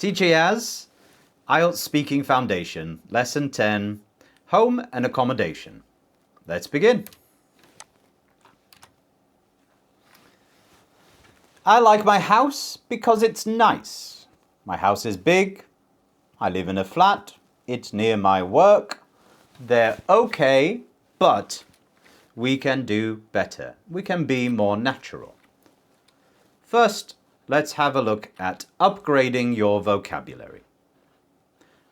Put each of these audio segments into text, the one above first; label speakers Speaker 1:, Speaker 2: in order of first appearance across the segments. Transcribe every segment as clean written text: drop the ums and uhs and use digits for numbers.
Speaker 1: Teaching as IELTS Speaking Foundation, Lesson 10, Home and Accommodation. Let's begin. I like my house because it's nice. My house is big. I live in a flat. It's near my work. They're okay, but we can do better. We can be more natural. First, let's have a look at upgrading your vocabulary.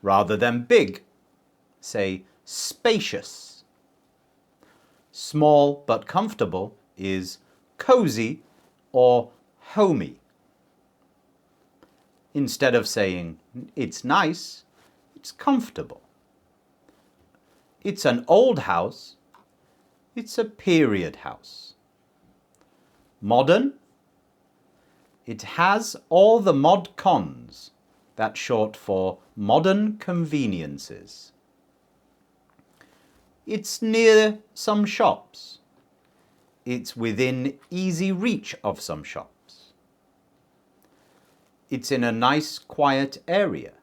Speaker 1: Rather than big, say spacious. Small but comfortable is cosy or homey. Instead of saying it's nice, it's comfortable. It's an old house. It's a period house. Modern. It has all the mod cons. That's short for modern conveniences. It's near some shops. It's within easy reach of some shops. It's in a nice quiet area.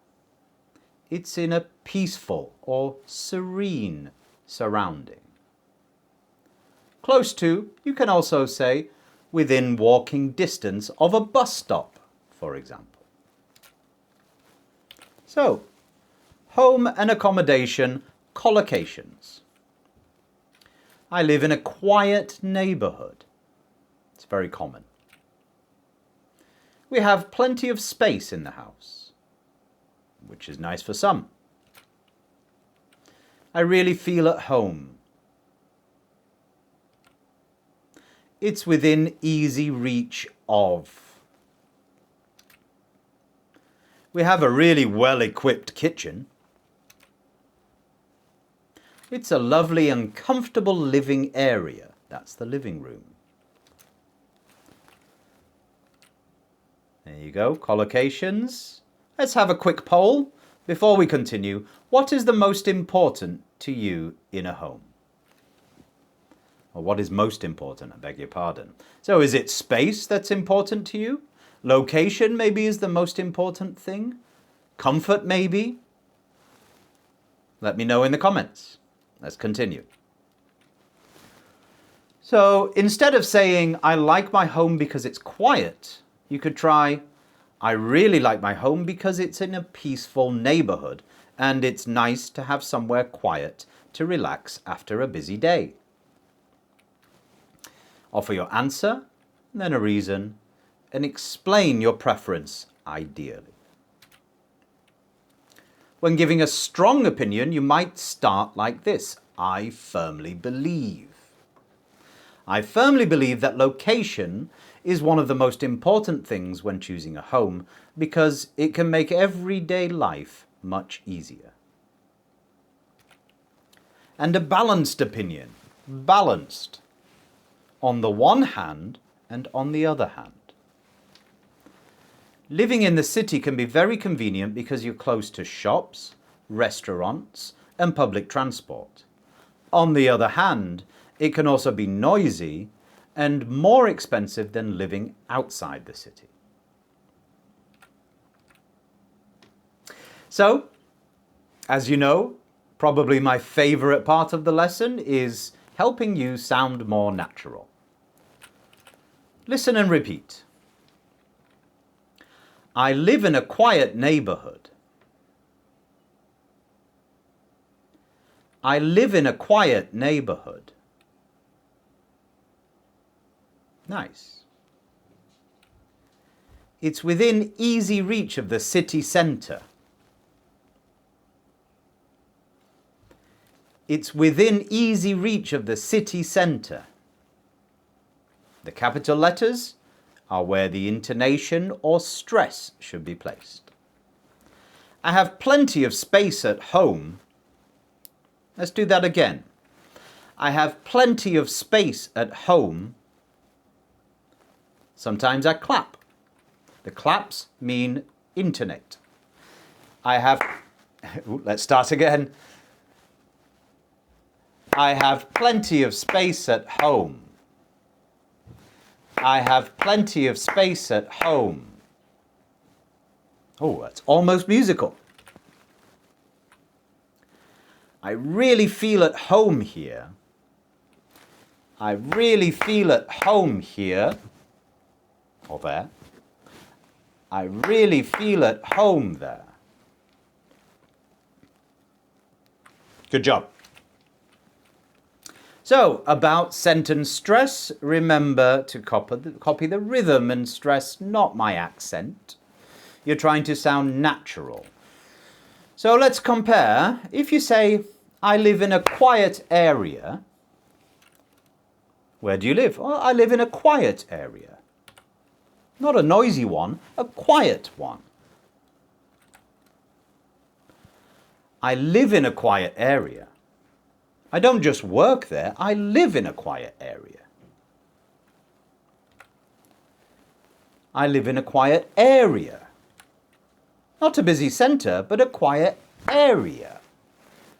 Speaker 1: It's in a peaceful or serene surrounding. Close to, you can also say within walking distance of a bus stop, for example. So, home and accommodation collocations. I live in a quiet neighbourhood. It's very common. We have plenty of space in the house, which is nice for some. I really feel at home. It's within easy reach of. We have a really well-equipped kitchen. It's a lovely and comfortable living area. That's the living room. There you go, collocations. Let's have a quick poll before we continue. What is the most important to you in a home? Or what is most important? I beg your pardon. So is it space that's important to you? Location maybe is the most important thing? Comfort maybe? Let me know in the comments. Let's continue. So instead of saying, I like my home because it's quiet, you could try, I really like my home because it's in a peaceful neighbourhood and it's nice to have somewhere quiet to relax after a busy day. Offer your answer, then a reason, and explain your preference ideally. When giving a strong opinion, you might start like this. I firmly believe. I firmly believe that location is one of the most important things when choosing a home because it can make everyday life much easier. And a balanced opinion. Balanced. On the one hand and on the other hand. Living in the city can be very convenient because you're close to shops, restaurants, and public transport. On the other hand, it can also be noisy and more expensive than living outside the city. So, as you know, probably my favorite part of the lesson is helping you sound more natural. Listen and repeat. I live in a quiet neighbourhood. I live in a quiet neighbourhood. Nice. It's within easy reach of the city centre. It's within easy reach of the city centre. The capital letters are where the intonation or stress should be placed. I have plenty of space at home. Let's do that again. I have plenty of space at home. Sometimes I clap. The claps mean intonate. I have, let's start again. I have plenty of space at home. I have plenty of space at home. Oh, that's almost musical. I really feel at home here. I really feel at home here. Or there. I really feel at home there. Good job. So, about sentence stress, remember to copy the rhythm and stress, not my accent. You're trying to sound natural. So let's compare. If you say, I live in a quiet area, where do you live? Well, I live in a quiet area. Not a noisy one, a quiet one. I live in a quiet area. I don't just work there, I live in a quiet area. I live in a quiet area. Not a busy centre, but a quiet area.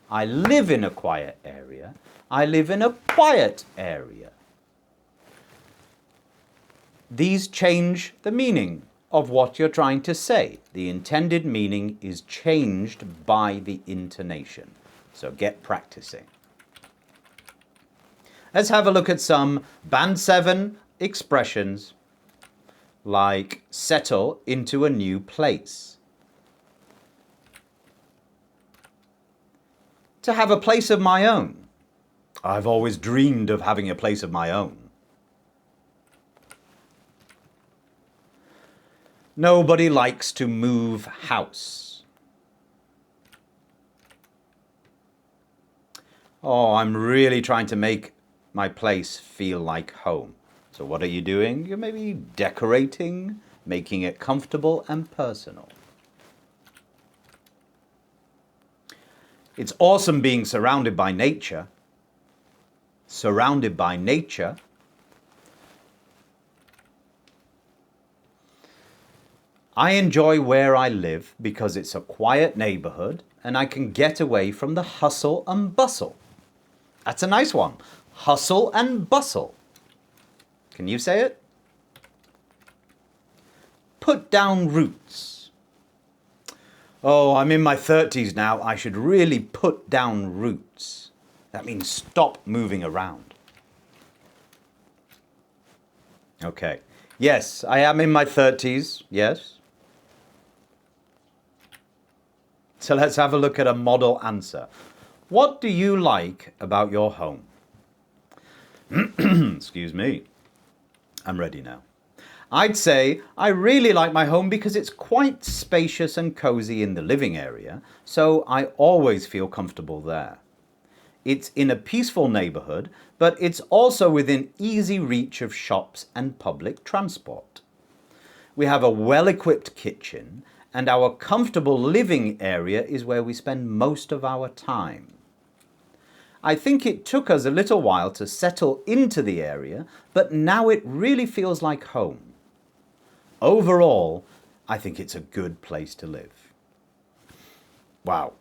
Speaker 1: I live in a quiet area. I live in a quiet area. These change the meaning of what you're trying to say. The intended meaning is changed by the intonation. So get practicing. Let's have a look at some Band 7 expressions like settle into a new place. To have a place of my own. I've always dreamed of having a place of my own. Nobody likes to move house. Oh, I'm really trying to make my place feel like home. So what are you doing? You're maybe decorating, making it comfortable and personal. It's awesome being surrounded by nature. Surrounded by nature. I enjoy where I live because it's a quiet neighbourhood and I can get away from the hustle and bustle. That's a nice one. Hustle and bustle. Can you say it? Put down roots. Oh, I'm in my 30s now. I should really put down roots. That means stop moving around. Okay. Yes, I am in my 30s. Yes. So let's have a look at a model answer. What do you like about your home? Excuse me. I'm ready now. I'd say I really like my home because it's quite spacious and cozy in the living area, so I always feel comfortable there. It's in a peaceful neighbourhood, but it's also within easy reach of shops and public transport. We have a well-equipped kitchen, and our comfortable living area is where we spend most of our time. I think it took us a little while to settle into the area, but now it really feels like home. Overall, I think it's a good place to live. Wow.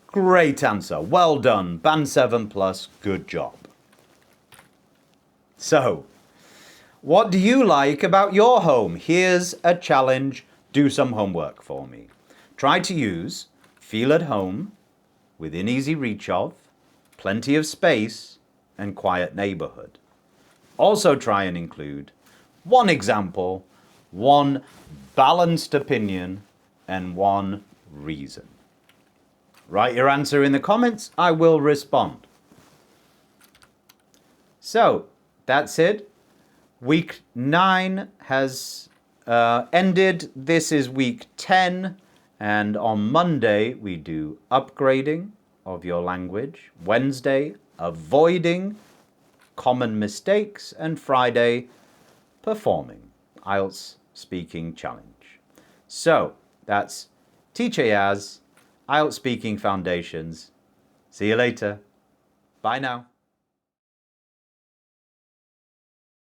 Speaker 1: Great answer. Well done. Band 7 plus. Good job. So, what do you like about your home? Here's a challenge. Do some homework for me. Try to use feel at home, within easy reach of, plenty of space, and quiet neighbourhood. Also try and include one example, one balanced opinion, and one reason. Write your answer in the comments. I will respond. So, that's it. Week 9 has ended. This is week 10. And on Monday, we do upgrading of your language. Wednesday, avoiding common mistakes. And Friday, performing IELTS Speaking Challenge. So, that's Teacher Yaz, IELTS Speaking Foundations. See you later. Bye now.